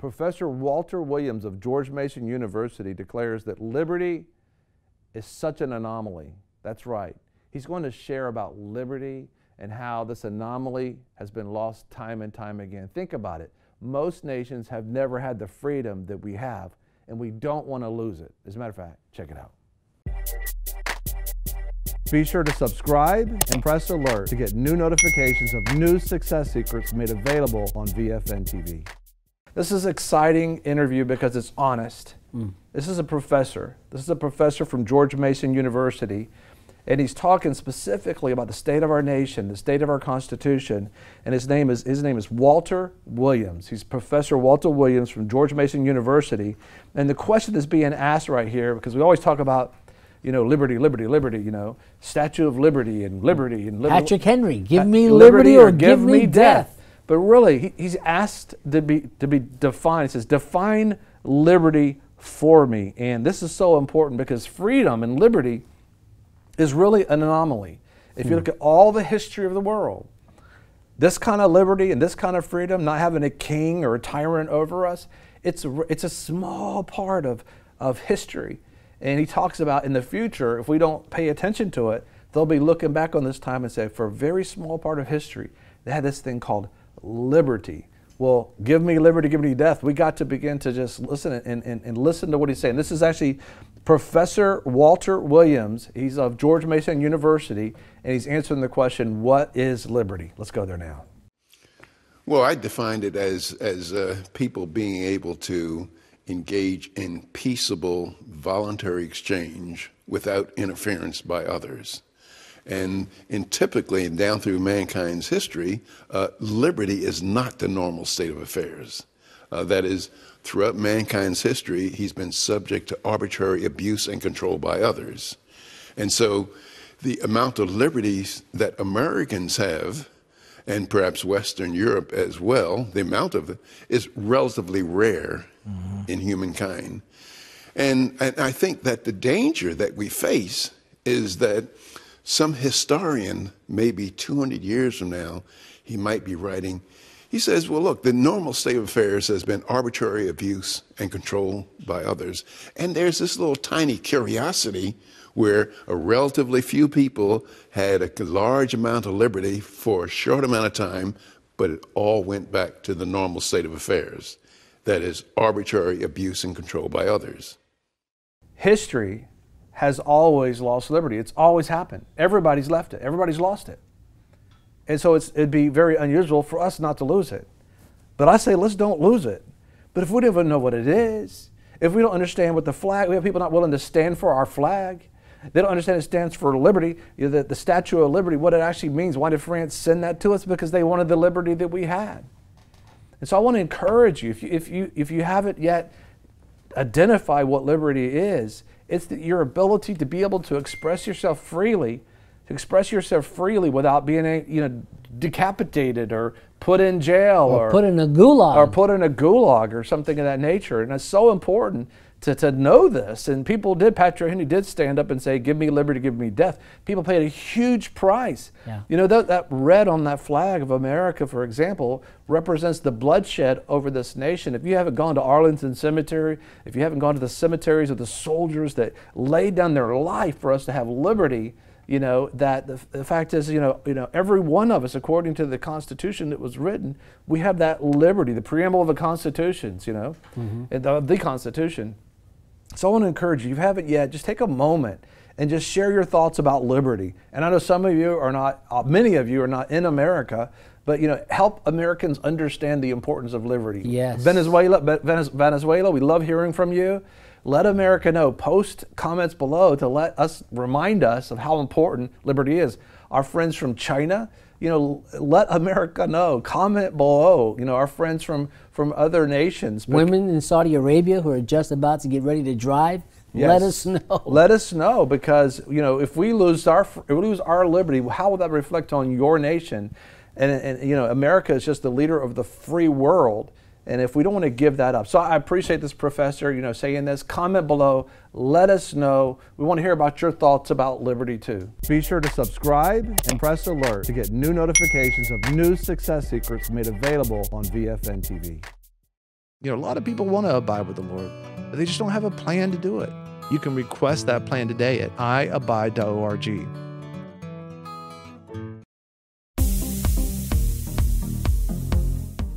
Professor Walter Williams of George Mason University declares that liberty is such an anomaly. That's right. He's going to share about liberty and how this anomaly has been lost time and time again. Think about it. Most nations have never had the freedom that we have, and we don't want to lose it. As a matter of fact, check it out. Be sure to subscribe and press alert to get new notifications of new success secrets made available on VFN TV. This is an exciting interview because it's honest. This is a professor. This is a professor from George Mason University, and he's talking specifically about the state of our nation, the state of our Constitution, and his name is Walter Williams. He's Professor Walter Williams from George Mason University, and the question that's being asked right here, because we always talk about, you know, liberty, liberty, liberty, you know, Statue of Liberty and liberty and liberty. Patrick Henry, give me liberty or give me death. But really, he's asked to be defined. He says, define liberty for me. And this is so important because freedom and liberty is really an anomaly. If you look at all the history of the world, this kind of liberty and this kind of freedom, not having a king or a tyrant over us, it's a small part of history. And he talks about in the future, if we don't pay attention to it, they'll be looking back on this time and say, for a very small part of history, they had this thing called liberty. Well, give me liberty, give me death. We got to begin to just listen and listen to what he's saying. This is actually Professor Walter Williams. He's of George Mason University, and he's answering the question, what is liberty? Let's go there now. Well, I defined it as people being able to engage in peaceable, voluntary exchange without interference by others. And typically, down through mankind's history, liberty is not the normal state of affairs. That is, throughout mankind's history, he's been subject to arbitrary abuse and control by others. And so the amount of liberties that Americans have, and perhaps Western Europe as well, the amount of it is relatively rare in humankind. And I think that the danger that we face is that some historian, maybe 200 years from now, he might be writing, he says, well, look, the normal state of affairs has been arbitrary abuse and control by others. And there's this little tiny curiosity where a relatively few people had a large amount of liberty for a short amount of time, but it all went back to the normal state of affairs. That is arbitrary abuse and control by others. History has always lost liberty. It's always happened. Everybody's left it. Everybody's lost it. And so it'd be very unusual for us not to lose it. But I say, let's don't lose it. But if we don't even know what it is, if we don't understand what the flag, we have people not willing to stand for our flag. They don't understand it stands for liberty, you know, the Statue of Liberty, what it actually means. Why did France send that to us? Because they wanted the liberty that we had. And so I want to encourage you, if you haven't yet identified what liberty is, it's your ability to be able to express yourself freely, without being, you know, decapitated or put in jail or put in a gulag or something of that nature. And it's so important to know this. And people did, Patrick Henry did stand up and say, give me liberty, give me death. People paid a huge price. Yeah. You know, that red on that flag of America, for example, represents the bloodshed over this nation. If you haven't gone to Arlington Cemetery, if you haven't gone to the cemeteries of the soldiers that laid down their life for us to have liberty, you know, that the fact is, you know, every one of us, according to the Constitution that was written, we have that liberty, the preamble of the Constitutions, you know, the Constitution. So I want to encourage you, if you haven't yet, just take a moment and just share your thoughts about liberty. And I know some of you are not, many of you are not in America, but, you know, help Americans understand the importance of liberty. Yes. Venezuela, we love hearing from you. Let America know. Post comments below to let us remind us of how important liberty is. Our friends from China, you know, let America know. Comment below. You know, our friends from other nations. Women in Saudi Arabia who are just about to get ready to drive, yes. Let us know. Let us know, because, you know, if we lose our liberty, how will that reflect on your nation? And you know, America is just the leader of the free world. And if we don't want to give that up. So I appreciate this professor, you know, saying this. Comment below. Let us know. We want to hear about your thoughts about liberty too. Be sure to subscribe and press alert to get new notifications of new success secrets made available on VFN TV. You know, a lot of people want to abide with the Lord, but they just don't have a plan to do it. You can request that plan today at iabide.org.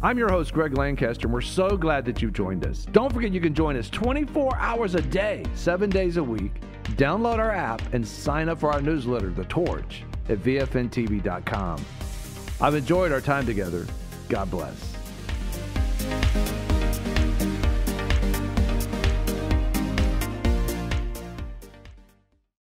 I'm your host, Greg Lancaster, and we're so glad that you've joined us. Don't forget you can join us 24 hours a day, 7 days a week. Download our app and sign up for our newsletter, The Torch, at vfntv.com. I've enjoyed our time together. God bless.